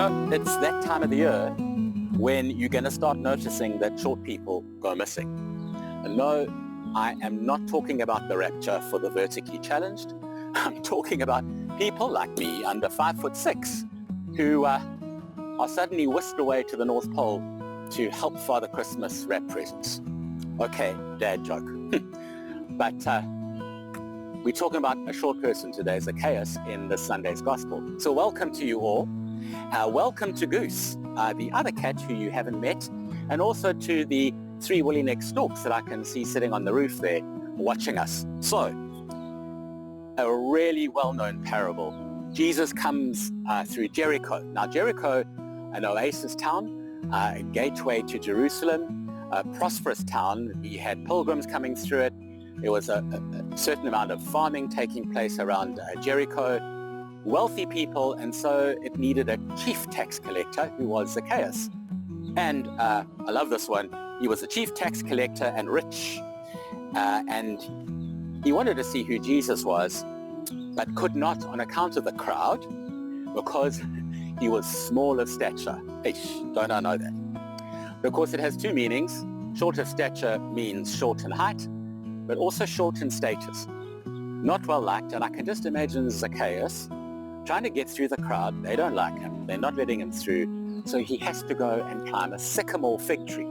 know, it's that time of the year when you're going to start noticing that short people go missing. And no, I am not talking about the rapture for the vertically challenged. I'm talking about people like me under 5'6" who are suddenly whisked away to the North Pole to help Father Christmas wrap presents. Okay, dad joke. But we're talking about a short person today, Zacchaeus, in this Sunday's Gospel. So welcome to you all. Welcome to Goose, the other cat who you haven't met, and also to the 3 woolly-necked storks that I can see sitting on the roof there watching us. So, a really well-known parable. Jesus comes through Jericho. Now, Jericho, an oasis town, a gateway to Jerusalem, a prosperous town. He had pilgrims coming through it. There was a certain amount of farming taking place around Jericho, wealthy people, and so it needed a chief tax collector who was Zacchaeus. And I love this one. He was a chief tax collector and rich, and he wanted to see who Jesus was, but could not on account of the crowd because he was small of stature. Eish, don't I know that? But of course, it has two meanings. Short of stature means short in height, but also short in status. Not well liked, and I can just imagine Zacchaeus trying to get through the crowd. They don't like him. They're not letting him through. So he has to go and climb a sycamore fig tree,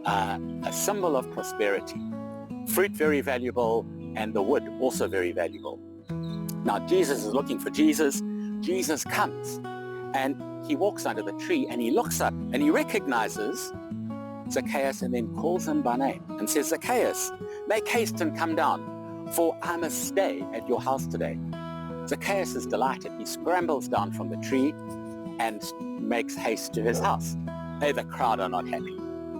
a symbol of prosperity. Fruit very valuable, and the wood also very valuable. Now Jesus is looking for Jesus. Jesus comes, and he walks under the tree, and he looks up, and he recognizes Zacchaeus and then calls him by name and says, "Zacchaeus, make haste and come down, for I must stay at your house today." Zacchaeus is delighted. He scrambles down from the tree and makes haste to his house. Hey, the crowd are not happy.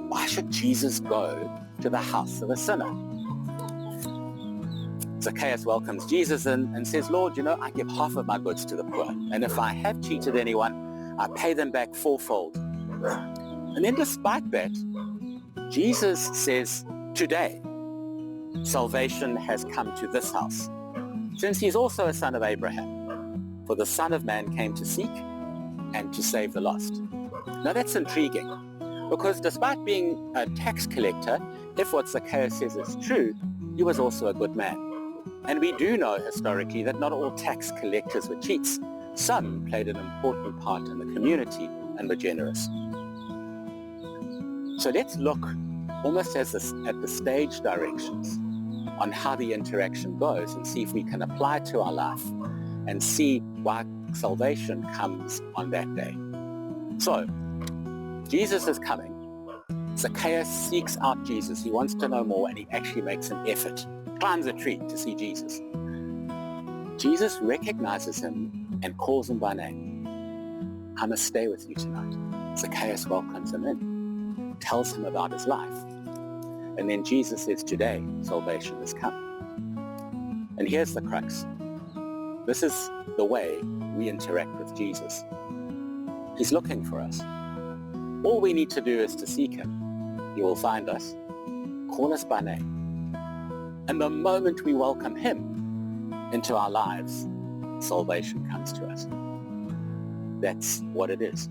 Why should Jesus go to the house of a sinner? Zacchaeus welcomes Jesus and says, "Lord, you know, I give half of my goods to the poor, and if I have cheated anyone, I pay them back fourfold." And then despite that, Jesus says, "Today, salvation has come to this house, since he's also a son of Abraham. For the Son of Man came to seek and to save the lost." Now that's intriguing, because despite being a tax collector, if what Zacchaeus says is true, he was also a good man. And we do know historically that not all tax collectors were cheats. Some played an important part in the community and were generous. So let's look almost at the stage directions on how the interaction goes and see if we can apply it to our life and see why salvation comes on that day. So, Jesus is coming. Zacchaeus seeks out Jesus. He wants to know more, and he actually makes an effort, climbs a tree to see Jesus. Jesus recognizes him and calls him by name. "I must stay with you tonight." Zacchaeus welcomes him in, tells him about his life. And then Jesus says, "Today, salvation has come." And here's the crux. This is the way we interact with Jesus. He's looking for us. All we need to do is to seek him. He will find us, call us by name. And the moment we welcome him into our lives, salvation comes to us. That's what it is.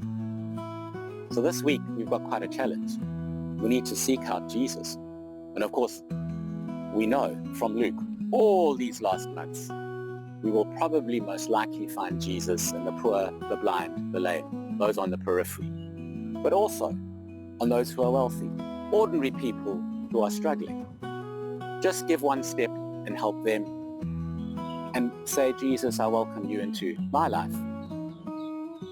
So this week, we've got quite a challenge. We need to seek out Jesus. And of course, we know from Luke, all these last months, we will probably most likely find Jesus in the poor, the blind, the lame, those on the periphery, but also on those who are wealthy, ordinary people who are struggling. Just give one step and help them and say, "Jesus, I welcome you into my life,"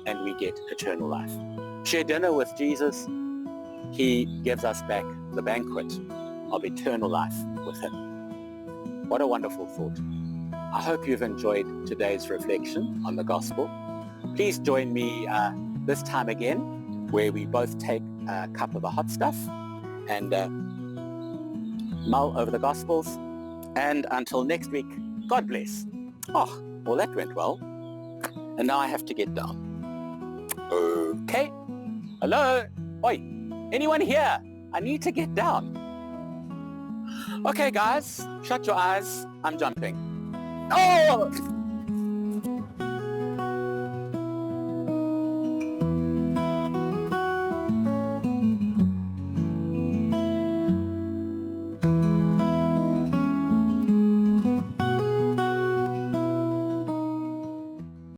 and we get eternal life. Share dinner with Jesus. He gives us back the banquet of eternal life with him. What a wonderful thought. I hope you've enjoyed today's reflection on the gospel. Please join me this time again, where we both take a cup of the hot stuff and mull over the gospels. And until next week, God bless. Oh, well, that went well. And now I have to get down. Okay. Hello? Oi, anyone here? I need to get down. Okay, guys, shut your eyes. I'm jumping. Oh!